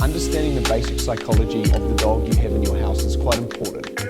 Understanding the basic psychology of the dog you have in your house is quite important.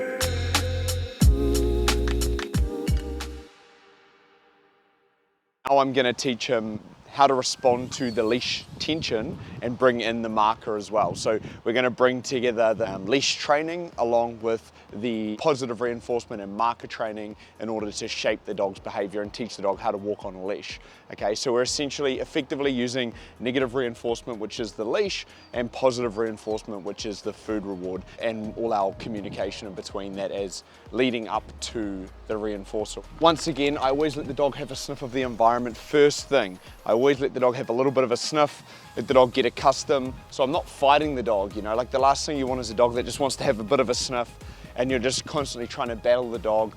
Now I'm going to teach him how to respond to the leash tension and bring in the marker as well. So we're going to bring together the leash training along with the positive reinforcement and marker training in order to shape the dog's behavior and teach the dog how to walk on a leash. Okay, so we're essentially effectively using negative reinforcement, which is the leash, and positive reinforcement, which is the food reward, and all our communication in between that as leading up to the reinforcer. Once again, I always let the dog have a sniff of the environment first thing. I always let the dog have a little bit of a sniff, let the dog get accustomed. So I'm not fighting the dog, you know, like the last thing you want is a dog that just wants to have a bit of a sniff and you're just constantly trying to battle the dog,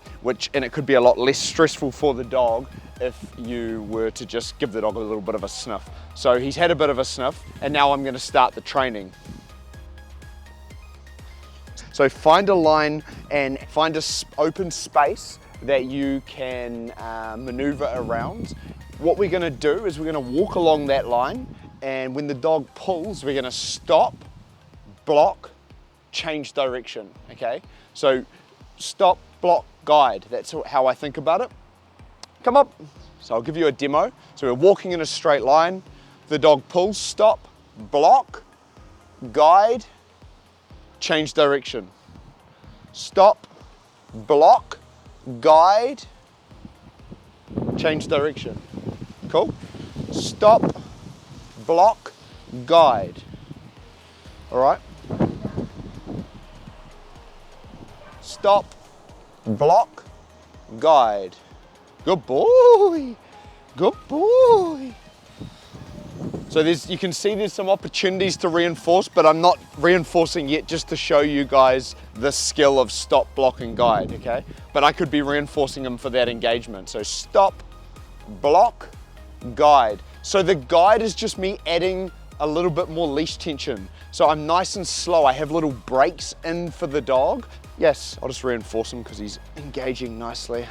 and it could be a lot less stressful for the dog if you were to just give the dog a little bit of a sniff. So he's had a bit of a sniff and now I'm going to start the training. So find a line and find an open space that you can maneuver around. What we're going to do is we're going to walk along that line, and when the dog pulls, we're going to stop, block, change direction, okay? So stop, block, guide. That's how I think about it. Come up. So I'll give you a demo. So we're walking in a straight line. The dog pulls, stop, block, guide, change direction. Stop, block, guide, change direction. Cool? Stop, block, guide. All right? Stop, block, guide. Good boy. Good boy. So you can see there's some opportunities to reinforce, but I'm not reinforcing yet just to show you guys the skill of stop, block, and guide, okay? But I could be reinforcing them for that engagement. So stop, block, guide. So the guide is just me adding a little bit more leash tension. So I'm nice and slow. I have little breaks in for the dog. Yes, I'll just reinforce him because he's engaging nicely.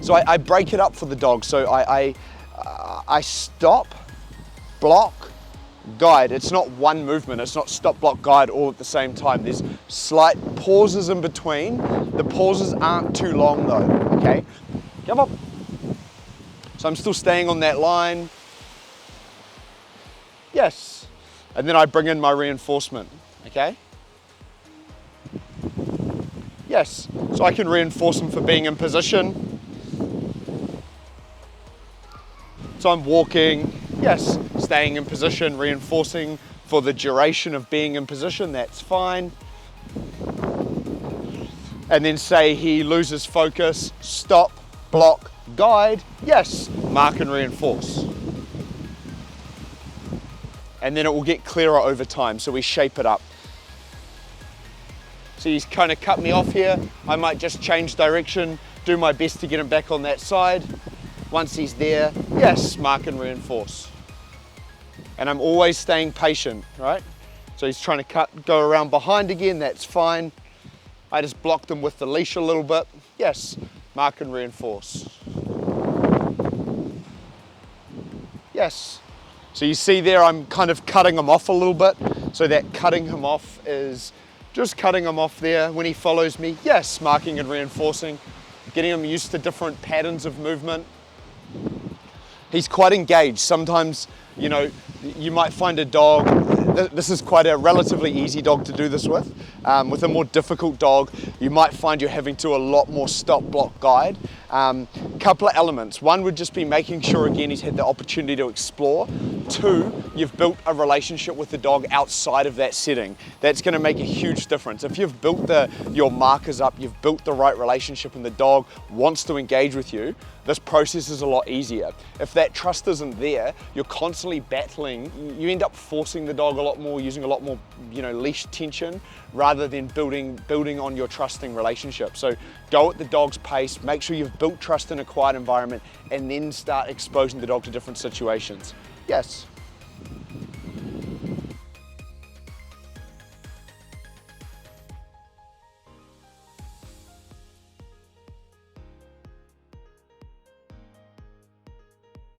So I break it up for the dog. So I stop, block, guide. It's not one movement. It's not stop, block, guide all at the same time. There's slight pauses in between. The pauses aren't too long though, okay? Come on. So I'm still staying on that line. Yes. And then I bring in my reinforcement, okay? Yes. So I can reinforce him for being in position. So I'm walking, yes, staying in position, reinforcing for the duration of being in position, that's fine. And then say he loses focus, stop, block, guide, yes, mark and reinforce. And then it will get clearer over time, so we shape it up. So he's kind of cut me off here. I might just change direction, do my best to get him back on that side. Once he's there, yes, mark and reinforce. And I'm always staying patient, right? So he's trying to go around behind again, that's fine. I just blocked him with the leash a little bit. Yes, mark and reinforce. Yes. So you see there, I'm kind of cutting him off a little bit. So that cutting him off is just cutting him off there. When he follows me, yes, marking and reinforcing. Getting him used to different patterns of movement. He's quite engaged. Sometimes, you know, you might find a dog, this is quite a relatively easy dog to do this with. With a more difficult dog, you might find you're having to a lot more stop, block, guide. Couple of elements. One would just be making sure, again, he's had the opportunity to explore. Two, you've built a relationship with the dog outside of that setting. That's going to make a huge difference. If you've built your markers up, you've built the right relationship and the dog wants to engage with you, this process is a lot easier. If that trust isn't there, you're constantly battling. You end up forcing the dog a lot more, using a lot more, you know, leash tension rather than building on your trusting relationship. So go at the dog's pace, make sure you've built trust in a quiet environment, and then start exposing the dog to different situations. Yes.